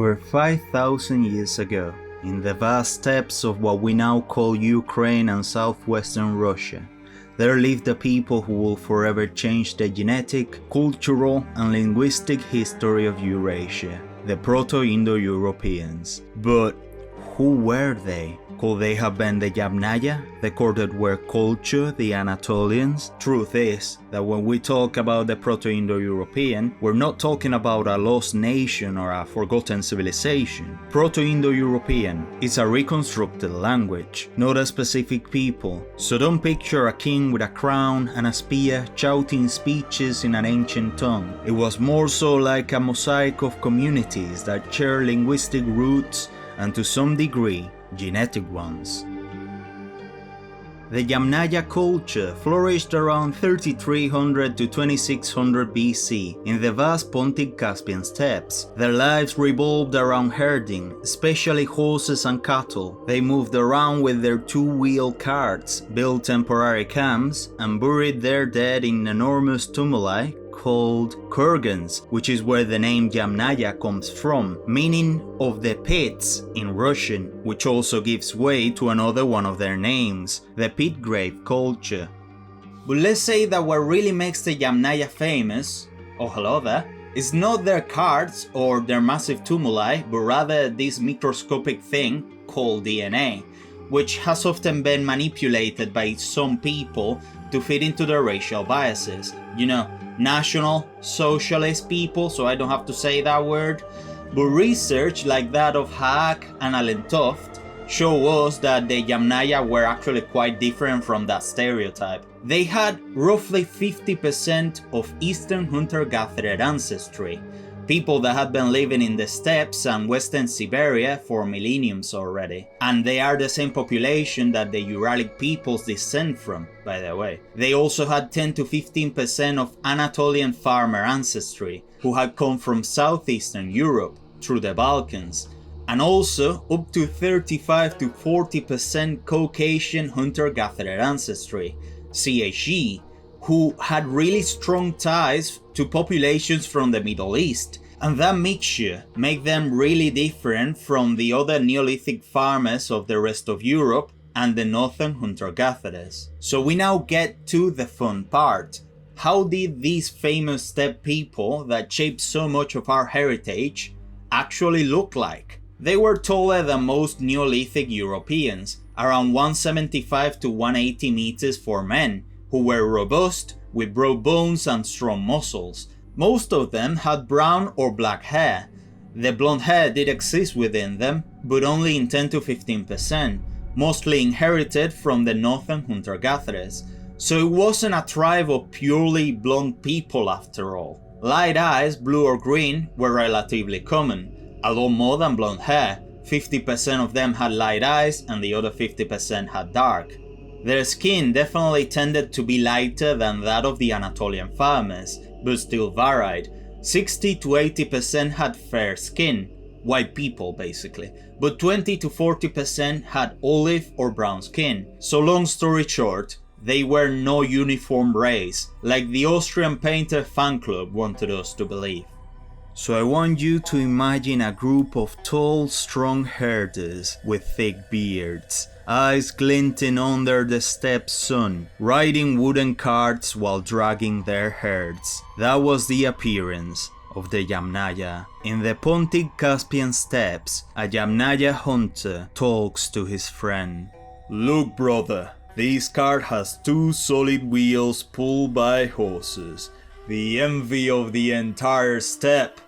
Over 5,000 years ago, in the vast steppes of what we now call Ukraine and southwestern Russia, there lived a people who will forever change the genetic, cultural, and linguistic history of Eurasia, the Proto-Indo-Europeans. But who were they? Could they have been the Yamnaya, the Corded Ware culture, the Anatolians? Truth is that when we talk about the Proto-Indo-European, we're not talking about a lost nation or a forgotten civilization. Proto-Indo-European is a reconstructed language, not a specific people. So don't picture a king with a crown and a spear shouting speeches in an ancient tongue. It was more so like a mosaic of communities that share linguistic roots and to some degree, genetic ones. The Yamnaya culture flourished around 3300 to 2600 BC in the vast Pontic Caspian steppes. Their lives revolved around herding, especially horses and cattle. They moved around with their two-wheel carts, built temporary camps, and buried their dead in enormous tumuli called kurgans, which is where the name Yamnaya comes from, meaning of the pits in Russian, which also gives way to another one of their names, the pit grave culture. But let's say that what really makes the Yamnaya famous, oh hello there, is not their carts or their massive tumuli, but rather this microscopic thing called DNA, which has often been manipulated by some people to fit into their racial biases. You know, national socialist people, so I don't have to say that word. But research like that of Haak and Allen Toft show us that the Yamnaya were actually quite different from that stereotype. They had roughly 50% of Eastern hunter-gatherer ancestry, people that had been living in the steppes and western Siberia for millenniums already. And they are the same population that the Uralic peoples descend from, by the way. They also had 10 to 15% of Anatolian farmer ancestry, who had come from southeastern Europe through the Balkans, and also up to 35 to 40% Caucasian hunter-gatherer ancestry, CHE, who had really strong ties to populations from the Middle East, and that mixture made them really different from the other Neolithic farmers of the rest of Europe and the northern hunter-gatherers. So we now get to the fun part. How did these famous steppe people that shaped so much of our heritage actually look like? They were taller than most Neolithic Europeans, around 175 to 180 meters for men, who were robust, with broad bones and strong muscles. Most of them had brown or black hair. The blonde hair did exist within them, but only in 10 to 15%, mostly inherited from the northern hunter-gatherers. So it wasn't a tribe of purely blonde people after all. Light eyes, blue or green, were relatively common, a lot more than blonde hair. 50% of them had light eyes and the other 50% had dark. Their skin definitely tended to be lighter than that of the Anatolian farmers, but still varied. 60 to 80% had fair skin, white people basically, but 20 to 40% had olive or brown skin. So long story short, they were no uniform race, like the Austrian painter fan club wanted us to believe. So I want you to imagine a group of tall, strong herders with thick beards, eyes glinting under the steppe sun, riding wooden carts while dragging their herds. That was the appearance of the Yamnaya. In the Pontic Caspian steppes, a Yamnaya hunter talks to his friend. "Look brother, this cart has two solid wheels pulled by horses. The envy of the entire steppe."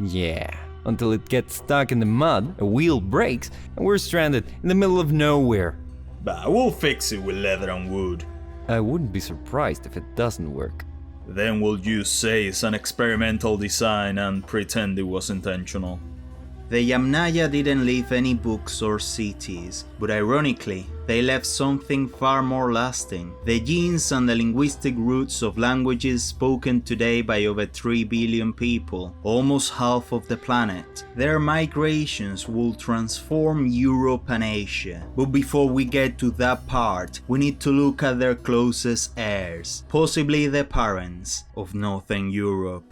Yeah, until it gets stuck in the mud, a wheel breaks, and we're stranded in the middle of nowhere. But we'll fix it with leather and wood. I wouldn't be surprised if it doesn't work. Then we'll just say it's an experimental design and pretend it was intentional. The Yamnaya didn't leave any books or cities, but ironically, they left something far more lasting: the genes and the linguistic roots of languages spoken today by over 3 billion people, almost half of the planet. Their migrations will transform Europe and Asia. But before we get to that part, we need to look at their closest heirs, possibly the parents of Northern Europe.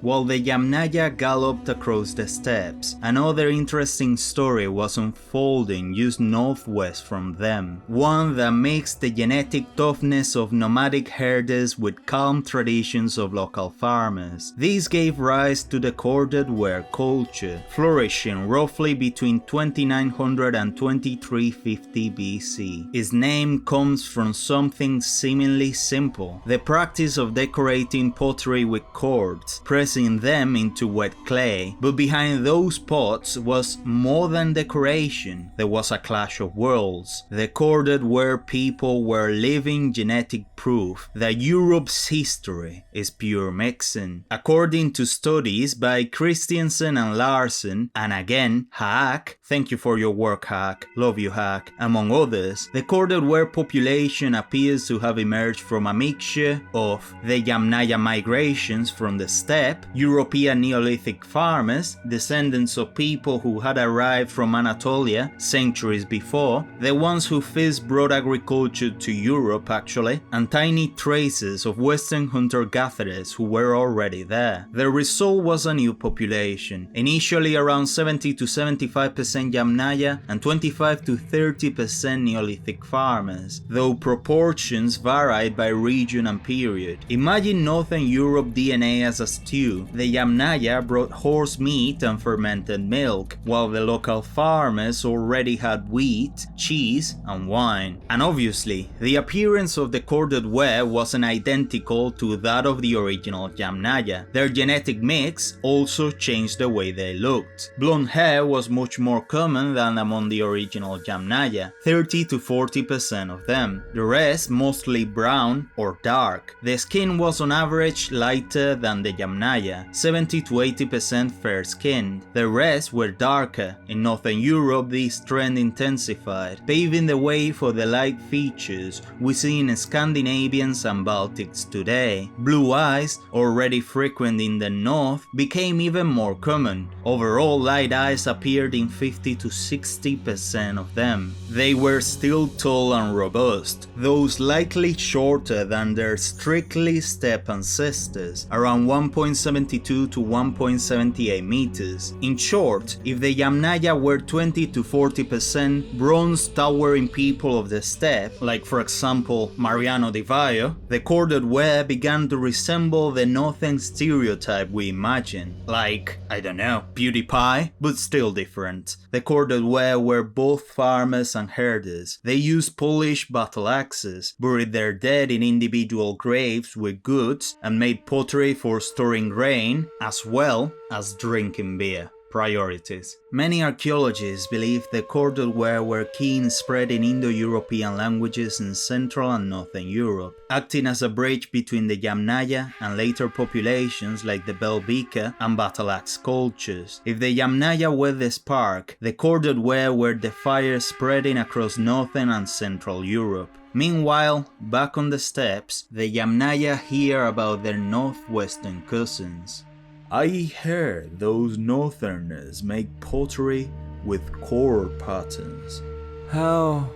while the Yamnaya galloped across the steppes. Another interesting story was unfolding just northwest from them, one that mixed the genetic toughness of nomadic herders with calm traditions of local farmers. This gave rise to the Corded Ware culture, flourishing roughly between 2900 and 2350 BC. Its name comes from something seemingly simple: the practice of decorating pottery with cords, pressing them into wet clay. But behind those pots was more than decoration. There was a clash of worlds. The Corded Ware people were living genetic proof that Europe's history is pure mixing. According to studies by Christiansen and Larsen, and again Haak, thank you for your work Haak, love you Haak, among others, the Corded Ware population appears to have emerged from a mixture of the Yamnaya migrations from the steppe, European Neolithic farmers, descendants of people who had arrived from Anatolia centuries before, the ones who first brought agriculture to Europe actually, and tiny traces of Western hunter-gatherers who were already there. The result was a new population, initially around 70 to 75% Yamnaya and 25 to 30% Neolithic farmers, though proportions varied by region and period. Imagine Northern Europe DNA as a stew. The Yamnaya brought horse meat and fermented milk, while the local farmers already had wheat, cheese, and wine. And obviously, the appearance of the Corded Ware wasn't identical to that of the original Yamnaya. Their genetic mix also changed the way they looked. Blonde hair was much more common than among the original Yamnaya, 30 to 40% of them. The rest mostly brown or dark. The skin was on average lighter than the Yamnaya, 70 to 80% fair-skinned. The rest were darker. In Northern Europe this trend intensified, paving the way for the light features we see in Scandinavians and Baltics today. Blue eyes, already frequent in the north, became even more common. Overall, light eyes appeared in 50 to 60% of them. They were still tall and robust, though slightly shorter than their strictly steppe ancestors, around 1.72 to 1.78 meters. In short, if the Yamnaya were 20 to 40% bronze towering people of the steppe, like for example Mariano Di Vaio, the Corded Ware began to resemble the northern stereotype we imagine, like, I don't know, PewDiePie, but still different. The Corded Ware were both farmers and herders. They used polished battle axes, buried their dead in individual graves with goods, and made pottery for storing grain, as well as drinking beer. Priorities. Many archaeologists believe the Corded Ware were key in spreading Indo-European languages in Central and Northern Europe, acting as a bridge between the Yamnaya and later populations like the Belgica and Battle Axe cultures. If the Yamnaya were the spark, the Corded Ware were the fire spreading across Northern and Central Europe. Meanwhile, back on the steppes, the Yamnaya hear about their northwestern cousins. I heard those northerners make pottery with cord patterns. How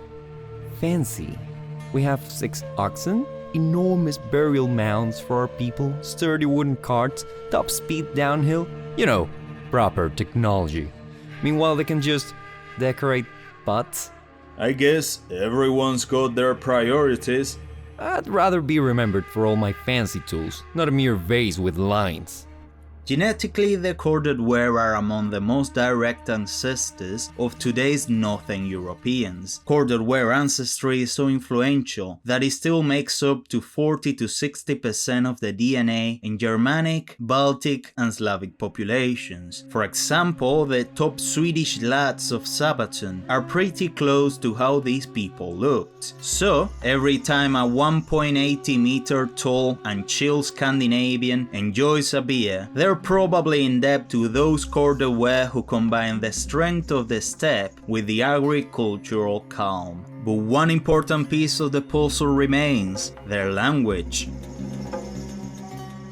fancy. We have 6 oxen, enormous burial mounds for our people, sturdy wooden carts, top speed downhill, you know, proper technology. Meanwhile, they can just decorate pots. I guess everyone's got their priorities. I'd rather be remembered for all my fancy tools, not a mere vase with lines. Genetically, the Corded Ware are among the most direct ancestors of today's Northern Europeans. Corded Ware ancestry is so influential that it still makes up to 40 to 60% of the DNA in Germanic, Baltic, and Slavic populations. For example, the top Swedish lads of Sabaton are pretty close to how these people looked. So, every time a 1.80 meter tall and chill Scandinavian enjoys a beer, they're probably in debt to those Corded Ware who combine the strength of the steppe with the agricultural calm. But one important piece of the puzzle remains: their language.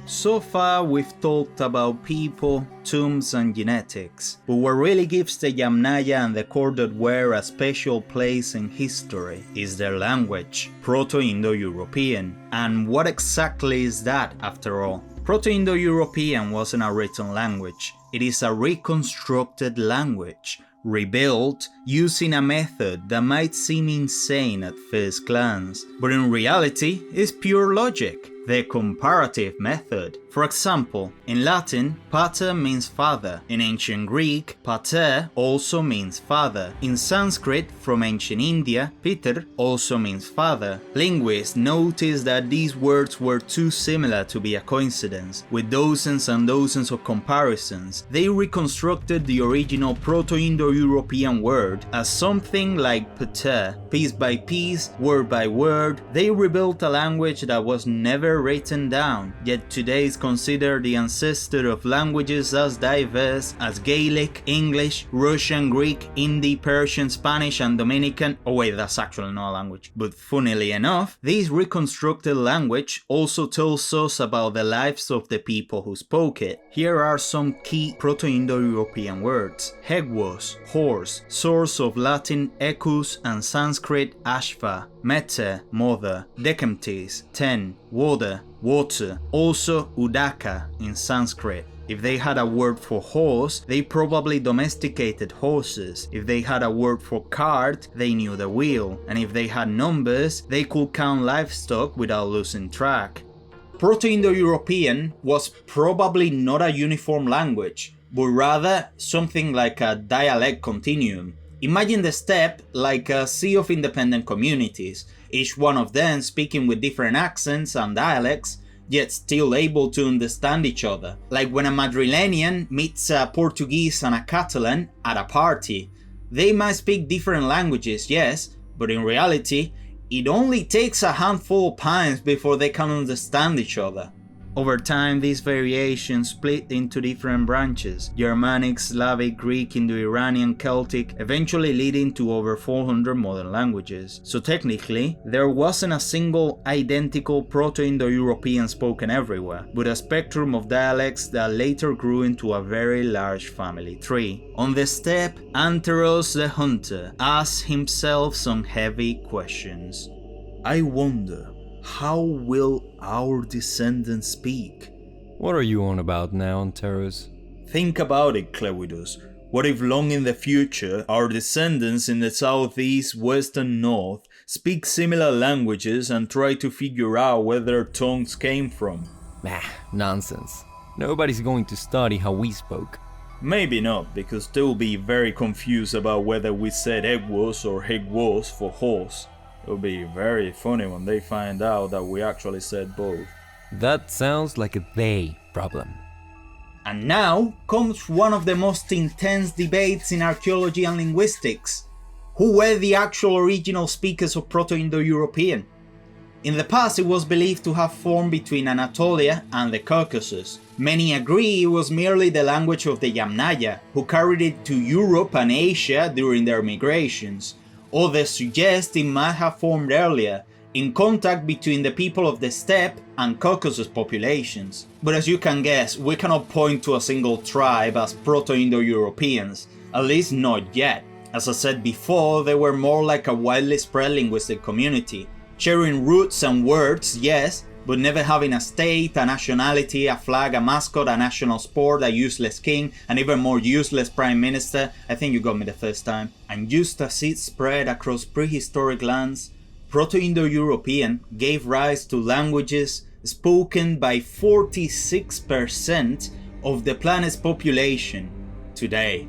So far we've talked about people, tombs and genetics, but what really gives the Yamnaya and the Corded Ware a special place in history is their language, Proto-Indo-European. And what exactly is that after all? Proto-Indo-European wasn't a written language. It is a reconstructed language, rebuilt using a method that might seem insane at first glance, but in reality is pure logic, the comparative method. For example, in Latin, pater means father. In ancient Greek, pater also means father. In Sanskrit, from ancient India, Peter also means father. Linguists noticed that these words were too similar to be a coincidence. With dozens and dozens of comparisons, they reconstructed the original Proto-Indo-European word as something like pater. Piece by piece, word by word, they rebuilt a language that was never written down, yet today is considered the ancestor of languages as diverse as Gaelic, English, Russian, Greek, Hindi, Persian, Spanish, and Dominican. Oh wait, that's actually not a language. But funnily enough, this reconstructed language also tells us about the lives of the people who spoke it. Here are some key Proto-Indo-European words: hegwos, horse, source of Latin ecus and Sanskrit ashva, mete, mother, decemptis, 10, water, water, also udaka in Sanskrit. If they had a word for horse, they probably domesticated horses. If they had a word for cart, they knew the wheel. And if they had numbers, they could count livestock without losing track. Proto-Indo-European was probably not a uniform language, but rather something like a dialect continuum. Imagine the steppe like a sea of independent communities, each one of them speaking with different accents and dialects, yet still able to understand each other. Like when a Madrileñan meets a Portuguese and a Catalan at a party. They might speak different languages, yes, but in reality, it only takes a handful of pints before they can understand each other. Over time, these variations split into different branches: Germanic, Slavic, Greek, Indo-Iranian, Celtic, eventually leading to over 400 modern languages. So technically, there wasn't a single identical Proto-Indo-European spoken everywhere, but a spectrum of dialects that later grew into a very large family tree. On the steppe, Anteros the hunter asked himself some heavy questions. I wonder, how will our descendants speak? What are you on about now, Anteros? Think about it, Clevidus. What if long in the future, our descendants in the southeast, west and north speak similar languages and try to figure out where their tongues came from? Nonsense. Nobody's going to study how we spoke. Maybe not, because they'll be very confused about whether we said egwos or hegwos for horse. It'll be very funny when they find out that we actually said both. That sounds like a they problem. And now comes one of the most intense debates in archaeology and linguistics. Who were the actual original speakers of Proto-Indo-European? In the past, it was believed to have formed between Anatolia and the Caucasus. Many agree it was merely the language of the Yamnaya, who carried it to Europe and Asia during their migrations. Others suggest it might have formed earlier, in contact between the people of the steppe and Caucasus populations. But as you can guess, we cannot point to a single tribe as Proto-Indo-Europeans, at least not yet. As I said before, they were more like a widely spread linguistic community, sharing roots and words, yes, but never having a state, a nationality, a flag, a mascot, a national sport, a useless king, an even more useless prime minister. I think you got me the first time. And just as it spread across prehistoric lands, Proto-Indo-European gave rise to languages spoken by 46% of the planet's population today.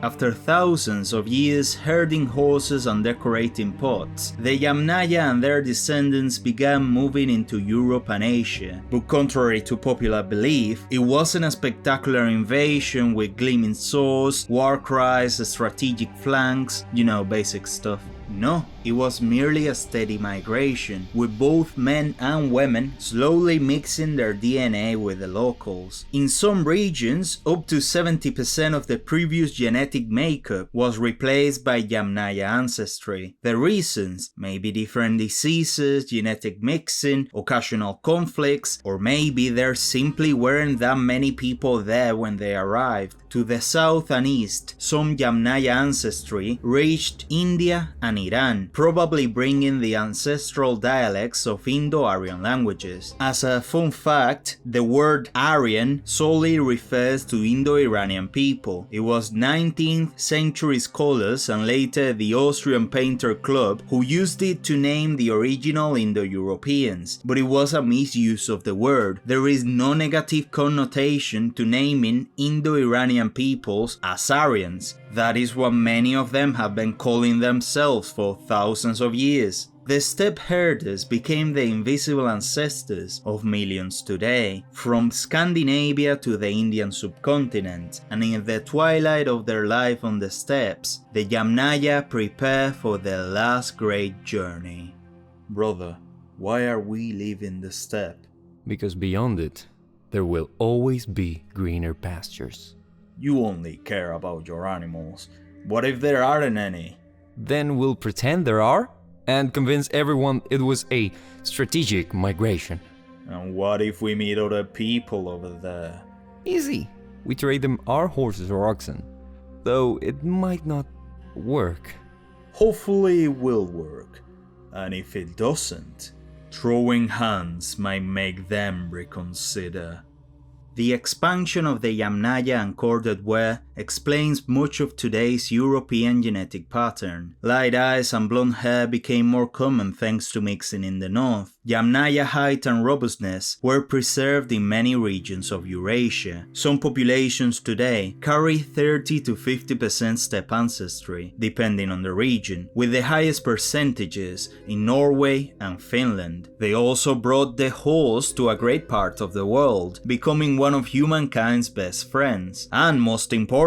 After thousands of years herding horses and decorating pots, the Yamnaya and their descendants began moving into Europe and Asia. But contrary to popular belief, it wasn't a spectacular invasion with gleaming swords, war cries, strategic flanks, basic stuff. No, it was merely a steady migration, with both men and women slowly mixing their DNA with the locals. In some regions, up to 70% of the previous genetic makeup was replaced by Yamnaya ancestry. The reasons may be different diseases, genetic mixing, occasional conflicts, or maybe there simply weren't that many people there when they arrived. To the south and east, some Yamnaya ancestry reached India and and Iran, probably bringing the ancestral dialects of Indo-Aryan languages. As a fun fact, the word Aryan solely refers to Indo-Iranian people. It was 19th century scholars and later the Austrian painter club who used it to name the original Indo-Europeans, but it was a misuse of the word. There is no negative connotation to naming Indo-Iranian peoples as Aryans. That is what many of them have been calling themselves for thousands of years. The steppe herders became the invisible ancestors of millions today, from Scandinavia to the Indian subcontinent, and in the twilight of their life on the steppes, the Yamnaya prepare for their last great journey. Brother, why are we leaving the steppe? Because beyond it, there will always be greener pastures. You only care about your animals. What if there aren't any? Then we'll pretend there are, and convince everyone it was a strategic migration. And what if we meet other people over there? Easy. We trade them our horses or oxen, though it might not work. Hopefully it will work. And if it doesn't, throwing hands might make them reconsider. The expansion of the Yamnaya and Corded Ware explains much of today's European genetic pattern. Light eyes and blonde hair became more common thanks to mixing in the north. Yamnaya height and robustness were preserved in many regions of Eurasia. Some populations today carry 30 to 50% steppe ancestry, depending on the region, with the highest percentages in Norway and Finland. They also brought the horse to a great part of the world, becoming one of humankind's best friends. And most importantly,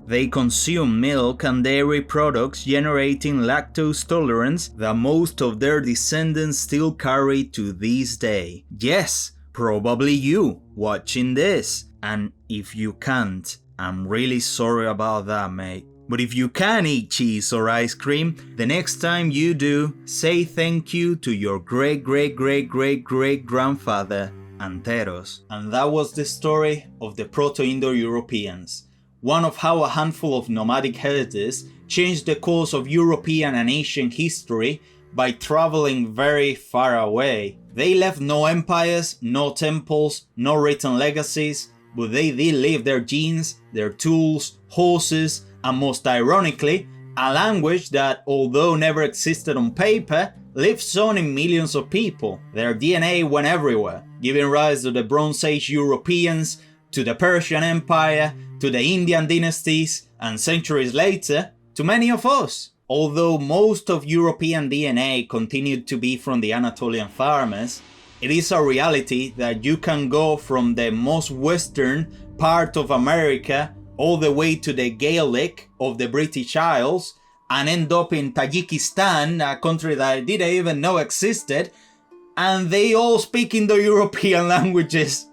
they consume milk and dairy products, generating lactose tolerance that most of their descendants still carry to this day. Yes, probably you watching this. And if you can't, I'm really sorry about that, mate. But if you can eat cheese or ice cream, the next time you do, say thank you to your great-great-great-great-great-grandfather, Anteros. And that was the story of the Proto-Indo-Europeans. One of how a handful of nomadic herders changed the course of European and Asian history by traveling very far away. They left no empires, no temples, no written legacies, but they did leave their genes, their tools, horses, and most ironically, a language that, although never existed on paper, lives on in millions of people. Their DNA went everywhere, giving rise to the Bronze Age Europeans, to the Persian Empire, to the Indian dynasties, and centuries later, to many of us. Although most of European DNA continued to be from the Anatolian farmers, it is a reality that you can go from the most western part of America all the way to the Gaelic of the British Isles and end up in Tajikistan, a country that I didn't even know existed, and they all speak Indo-European languages.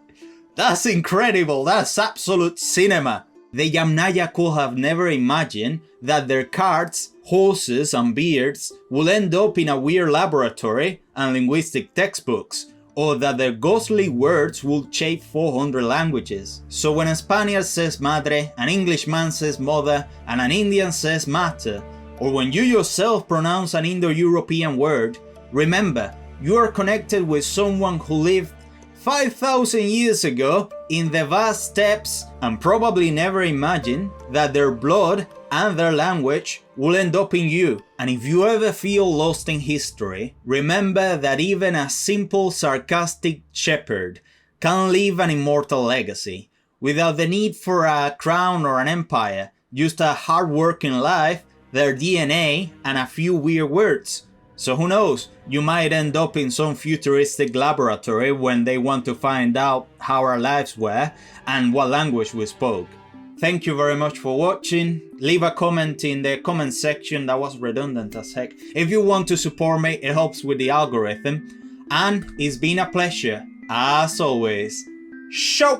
That's incredible, that's absolute cinema. The Yamnaya could have never imagined that their carts, horses and beards will end up in a weird laboratory and linguistic textbooks, or that their ghostly words will shape 400 languages. So when a Spaniard says madre, an Englishman says mother, and an Indian says mater, or when you yourself pronounce an Indo-European word, remember, you are connected with someone who lived 5,000 years ago in the vast steppes and probably never imagined that their blood and their language will end up in you. And if you ever feel lost in history, remember that even a simple sarcastic shepherd can leave an immortal legacy. Without the need for a crown or an empire, just a hard-working life, their DNA, and a few weird words. So who knows, you might end up in some futuristic laboratory when they want to find out how our lives were and what language we spoke. Thank you very much for watching. Leave a comment in the comment section. That was redundant as heck. If you want to support me, it helps with the algorithm. And it's been a pleasure, as always. Show!